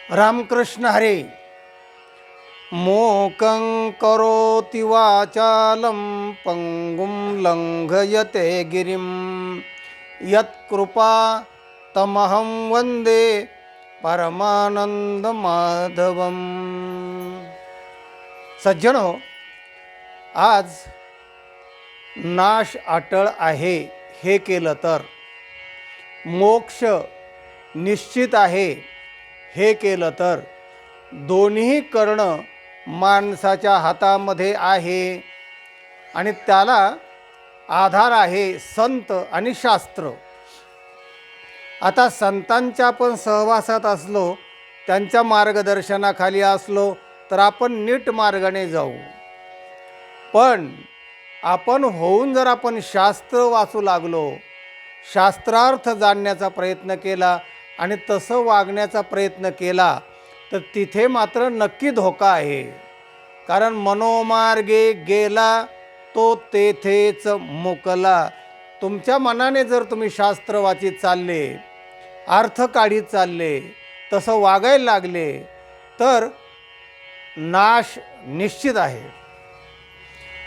रामकृष्ण हरे. मूकं करोति वाचालं पंगुं लंघयते गिरिं यत्कृपा तमहं वंदे परमानंद माधवम. सज्जनो, आज नाश अटळ आहे हे केलं तर, मोक्ष निश्चित आहे हे केलं तर, दोन्ही करणं माणसाच्या हातामध्ये आहे आणि त्याला आधार आहे संत आणि शास्त्र. आता संतांच्या आपण सहवासात असलो, त्यांच्या मार्गदर्शनाखाली असलो तर आपण नीट मार्गाने जाऊ. पण आपण होऊन जर आपण शास्त्र वाचू लागलो, शास्त्रार्थ जाणण्याचा प्रयत्न केला आणि तसं वागण्याचा प्रयत्न केला तर तिथे मात्र नक्की धोका आहे. कारण मनोमार्गे गेला तो तेथेच मुकला. तुमच्या मनाने जर तुम्ही शास्त्र वाचित चालले, अर्थ काढीत चालले, तसं वागायला लागले तर नाश निश्चित आहे.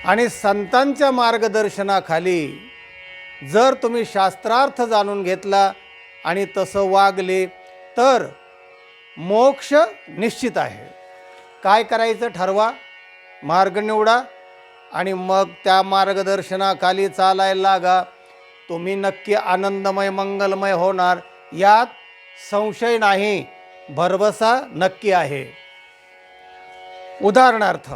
आणि संतांच्या मार्गदर्शनाखाली जर तुम्ही शास्त्रार्थ जाणून घेतला आणि तसं वागले तर मोक्ष निश्चित आहे. काय करायचं ठरवा, मार्ग निवडा आणि मग त्या मार्गदर्शनाखाली चालायला लागा. तुम्ही नक्की आनंदमय मंगलमय होणार, यात संशय नाही, भरवसा नक्की आहे. उदाहरणार्थ,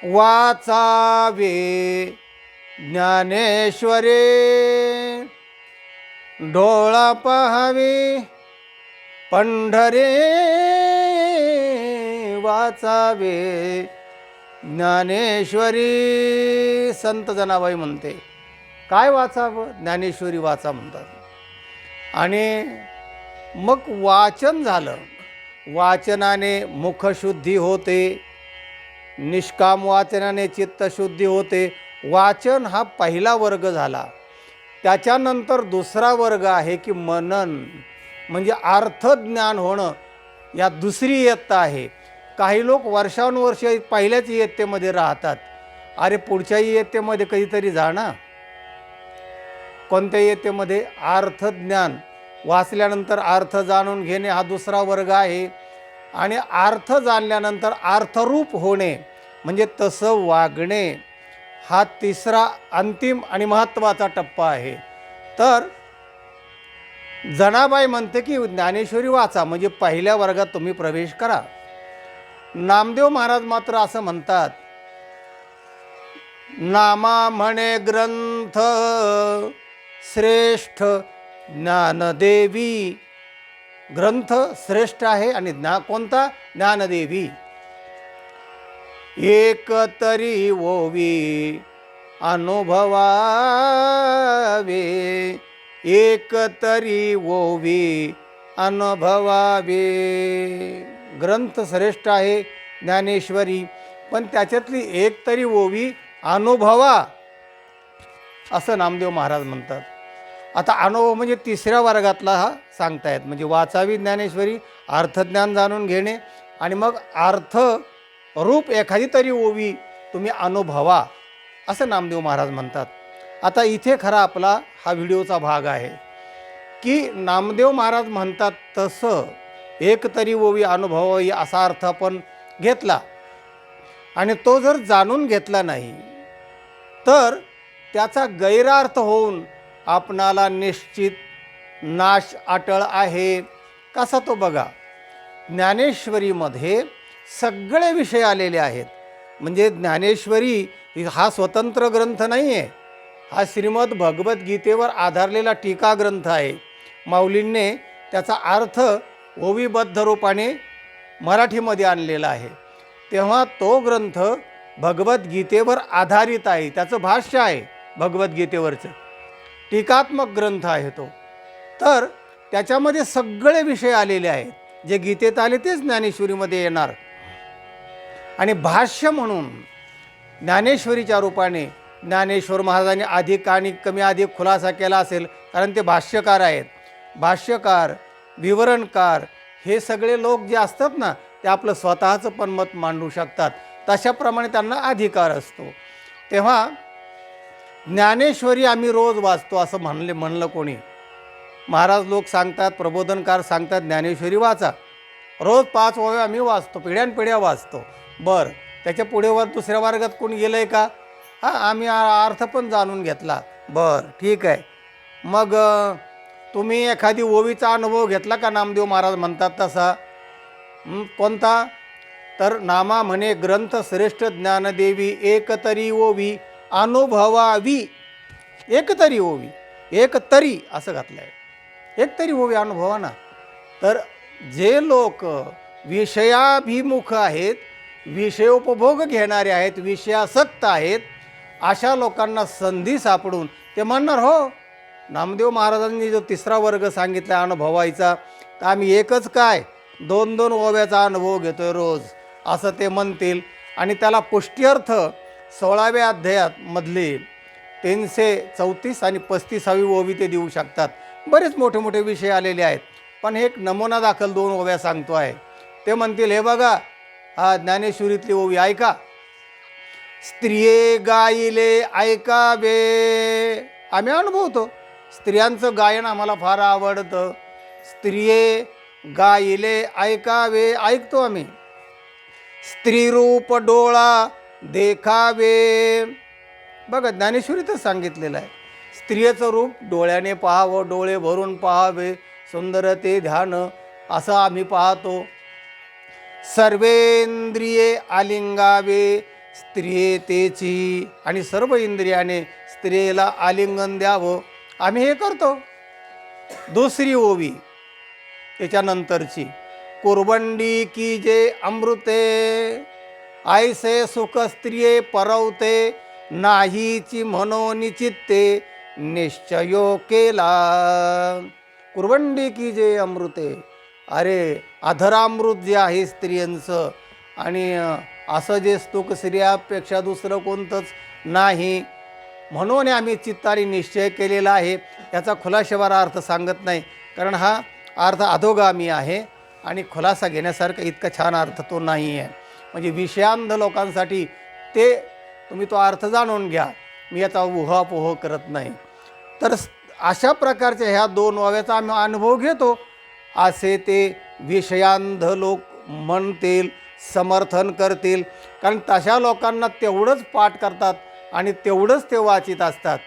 वाचावे ज्ञानेश्वरे, डोळा पहावे पंढरे. वाचावे ज्ञानेश्वरी, संत जनाबाई म्हणते. काय वाचावं? ज्ञानेश्वरी वाचा म्हणतात. आणि मग वाचन झालं, वाचनाने मुखशुद्धी होते, निष्काम वाचनाने चित्तशुद्धी होते. वाचन हा पहिला वर्ग झाला. त्याच्यानंतर दुसरा वर्ग आहे की मनन, म्हणजे अर्थज्ञान होणं, या दुसरी इयत्ता आहे. काही लोक वर्षानुवर्ष पहिल्याच इयत्तेमध्ये राहतात. अरे पुढच्या इयत्तेमध्ये कधीतरी जा ना. कोणत्या इयत्तेमध्ये? अर्थज्ञान. वाचल्यानंतर अर्थ जाणून घेणे हा दुसरा वर्ग आहे. आणि अर्थ जाणल्यानंतर अर्थरूप होणे म्हणजे तसं वागणे हा तिसरा अंतिम आणि महत्त्वाचा टप्पा आहे. तर जनाबाई म्हणते की ज्ञानेश्वरी वाचा म्हणजे पहिल्या वर्गात तुम्ही प्रवेश करा. नामदेव महाराज मात्र असं म्हणतात, नामा म्हणे ग्रंथ श्रेष्ठ ज्ञानदेवी. ग्रंथ श्रेष्ठ आहे आणि कोणता? ज्ञानदेवी. एक तरी ओवी अनुभवावे, एक तरी ओवी अनुभवावे. ग्रंथ श्रेष्ठ आहे ज्ञानेश्वरी, पण त्याच्यातली एक तरी ओवी अनुभवा, असं नामदेव महाराज म्हणतात. आता अनुभव म्हणजे तिसऱ्या वर्गातला हा सांगतायत. म्हणजे वाचावी ज्ञानेश्वरी, अर्थज्ञान जाणून घेणे आणि मग अर्थ रूप एखादी तरी ओवी तुम्ही अनुभवा, असं नामदेव महाराज म्हणतात. आता इथे खरा आपला हा व्हिडिओचा भाग आहे की नामदेव महाराज म्हणतात तसं एक तरी ओवी अनुभवावी असा अर्थ आपण घेतला आणि तो जर जाणून घेतला नाही तर त्याचा गैरार्थ होऊन आपणाला निश्चित नाश अटळ आहे. कसा तो बघा. ज्ञानेश्वरीमध्ये सगळे विषय आलेले आहेत. म्हणजे ज्ञानेश्वरी हा स्वतंत्र ग्रंथ नाही आहे, हा श्रीमद भगवद्गीतेवर आधारलेला टीका ग्रंथ आहे. माऊलींनी त्याचा अर्थ ओवीबद्ध रूपाने मराठीमध्ये आणलेला आहे. तेव्हा तो ग्रंथ भगवद्गीतेवर आधारित आहे. त्याचं भाष्य आहे भगवद्गीतेवरचं, टीकात्मक ग्रंथ आहे तो. तर त्याच्यामध्ये सगळे विषय आलेले आहेत. जे गीतेत आले तेच ज्ञानेश्वरीमध्ये येणार. आणि भाष्य म्हणून ज्ञानेश्वरीच्या रूपाने ज्ञानेश्वर महाराजांनी अधिक आणि कमी अधिक खुलासा केला असेल, कारण ते भाष्यकार आहेत. भाष्यकार, विवरणकार हे सगळे लोक जे असतात ना, ते आपलं स्वतःचं पण मत मांडू शकतात. तशाप्रमाणे त्यांना अधिकार असतो. तेव्हा ज्ञानेश्वरी आम्ही रोज वाचतो असं म्हणलं कोणी? महाराज लोक सांगतात, प्रबोधनकार सांगतात, ज्ञानेश्वरी वाचा. रोज 5 ओव्या आम्ही वाचतो, पिढ्यानपिढ्या वाचतो. बरं, त्याच्या पुढेवर दुसऱ्या वर्गात कोणी गेलं आहे का? हां, आम्ही अर्थ पण जाणून घेतला. बरं, ठीक आहे. मग तुम्ही एखादी ओवीचा अनुभव घेतला का? नामदेव महाराज म्हणतात तसा. कोणता? तर नामा म्हणे ग्रंथ श्रेष्ठ ज्ञानदेवी, एकतरी ओवी अनुभवावी. एकतरी ओवी, एकतरी असं घातलं आहे. एकतरी ओवी अनुभवा ना. तर जे लोक विषयाभिमुख आहेत, विषयोपभोग घेणारे आहेत, विषयासक्त आहेत, अशा लोकांना संधी सापडून ते म्हणणार, हो नामदेव महाराजांनी जो 3रा वर्ग सांगितला अनुभवायचा, तर आम्ही एकच काय 2-2 ओव्याचा अनुभव घेतोय रोज, असं ते म्हणतील. आणि त्याला पुष्ट्यर्थ 16व्या अध्यायात मधले 334 आणि 35वी ओवी ते देऊ शकतात. बरेच मोठे मोठे विषय आलेले आहेत, पण एक नमुना दाखल 2 ओव्या सांगतो आहे. ते म्हणतील, हे बघा, हा ज्ञानेश्वरीतली ओवी ऐका. स्त्रिये गायिले ऐकावे. आम्ही अनुभवतो, स्त्रियांचं गायन आम्हाला फार आवडतं. स्त्रिये गायिले ऐकावे, ऐकतो आम्ही. स्त्रीरूप डोळा देखावे. बघा, ज्ञानेश्वरीतच सांगितलेलं आहे, स्त्रियेचं रूप डोळ्याने पाहावं, डोळे भरून पाहावे, सुंदर ते ध्यान, असं आम्ही पाहतो. सर्वेंद्रिये आलिंगावे. स्त्रियेतेची आणि सर्व इंद्रियाने स्त्रियेला आलिंगन द्यावं, आम्ही हे करतो. दुसरी ओवी त्याच्यानंतरची, कुरबंडी की जे अमृते, ऐसे सुख स्त्रिये परवते, नाहीची म्हणून चित्ते निश्चयो केला. कुरबंडी की जे अमृते, अरे अधरामृत जे आहे स्त्रियांचं, आणि असं जे स्तुक स्त्रियापेक्षा दुसरं कोणतंच नाही, म्हणून आम्ही चित्ताने निश्चय केलेला आहे. याचा खुलाशेवार अर्थ सांगत नाही, कारण हा अर्थ अधोगामी आहे आणि खुलासा घेण्यासारखा इतका छान अर्थ तो नाही आहे. म्हणजे विषयांध लोकांसाठी ते तुम्ही तो अर्थ जाणून घ्या, मी याचा उहापोह करत नाही. तर अशा प्रकारच्या ह्या 2 ओव्याचा आम्ही अनुभव घेतो, असे ते विषयांध लोक म्हणतील, समर्थन करतील. कारण तशा लोकांना तेवढंच पाठ करतात आणि तेवढंच ते वाचित असतात.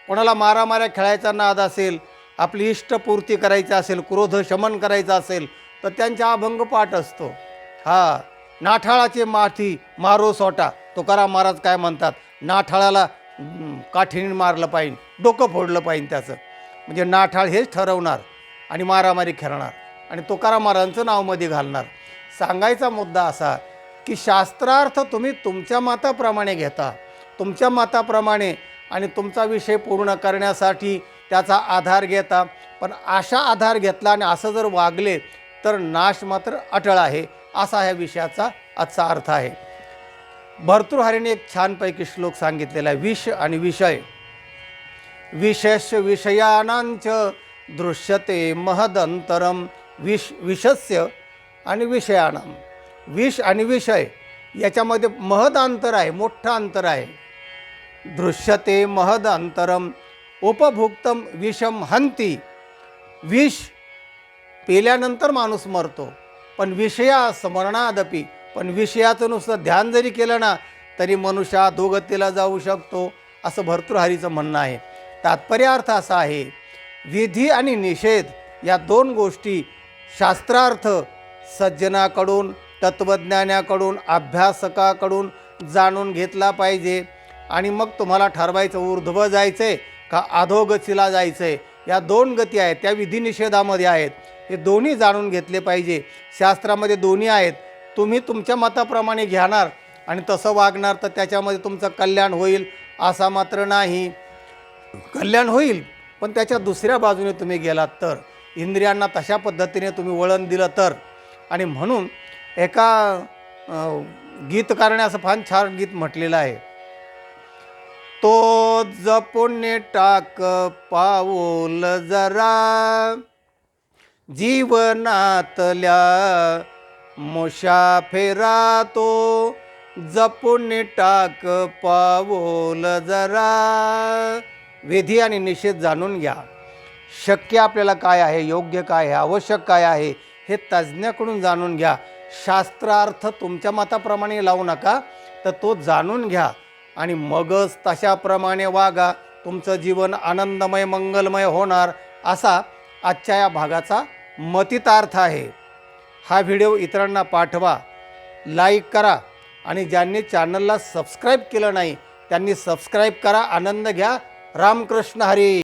कोणाला मारामाऱ्या खेळायचा नाद असेल, आपली इष्टपूर्ती करायची असेल, क्रोध शमन करायचा असेल, तर त्यांचा अभंग पाठ असतो. हा, नाठाळाचे माथी मारो सोटा, तुकाराम महाराज काय म्हणतात, नाठाळाला काठीने मारलं पाहिजे, डोकं फोडलं पाहिजे त्याचं, म्हणजे नाठाळ हेच ठरवणार आणि मारामारी खेळणार आणि तुकाराम महाराजांचं नाव मध्ये घालणार. सांगायचा मुद्दा असा की शास्त्रार्थ तुम्ही तुमच्या मताप्रमाणे घेता, तुमच्या मताप्रमाणे, आणि तुमचा विषय पूर्ण करण्यासाठी त्याचा आधार घेता. पण अशा आधार घेतला आणि असं जर वागले तर नाश मात्र अटळ आहे, असा ह्या विषयाचा आजचा अर्थ आहे. भर्तृहरीने एक छानपैकी श्लोक सांगितलेला आहे, विष आणि विषय. विषयस्य विषयानांच दृश्यते महदंतरम. विषस्य आणि विषयानां, विष आणि विषय याच्यामध्ये महद अंतर आहे, मोठं अंतर आहे. दृश्यते महद अंतरम उपभुक्तम विषम हंती. विष पेल्यानंतर माणूस मरतो, पण विषया स्मरणादपि, पण विषयाचं नुसतं ध्यान जरी केलं ना तरी मनुष्य अधोगतीला जाऊ शकतो, असं भर्तृहरीचं म्हणणं आहे. तात्पर्यार्थ असा आहे, विधी आणि निषेध या 2 गोष्टी शास्त्रार्थ सज्जनाकडून, तत्त्वज्ञानाकडून, अभ्यासकाकडून जाणून घेतला पाहिजे. आणि मग तुम्हाला ठरवायचं ऊर्ध्व जायचं आहे का अधोगतीला जायचं आहे. या 2 गती आहेत, त्या विधिनिषेधामध्ये आहेत, हे दोन्ही जाणून घेतले पाहिजे. शास्त्रामध्ये दोन्ही आहेत. तुम्ही तुमच्या मताप्रमाणे घेणार आणि तसं वागणार तर त्याच्यामध्ये तुमचं कल्याण होईल असा मात्र नाही. कल्याण होईल, पण त्याच्या दुसऱ्या बाजूने तुम्ही गेलात तर, इंद्रियांना तशा पद्धतीने तुम्ही वळण दिलं तर. आणि म्हणून एका गीतकाराने असं फार छान गीत म्हटलेलं आहे, तो जपून टाक पाऊल जरा, जीवनातल्या मुसाफिरा तो जपून टाक पाऊल जरा. विधी आणि निषेध जाणून घ्या. शक्य आपल्याला काय आहे, योग्य काय आहे, आवश्यक काय आहे हे तज्ज्ञाकडून जाणून घ्या. शास्त्रार्थ तुमच्या मताप्रमाणे लावू नका, तर तो जाणून घ्या आणि मगच तशाप्रमाणे वागा. तुमचं जीवन आनंदमय मंगलमय होणार, असा आजच्या या भागाचा मतितार्थ आहे. हा व्हिडिओ इतरांना पाठवा, लाईक करा आणि ज्यांनी चॅनलला सबस्क्राईब केलं नाही त्यांनी सबस्क्राईब करा. आनंद घ्या. रामकृष्ण हरी.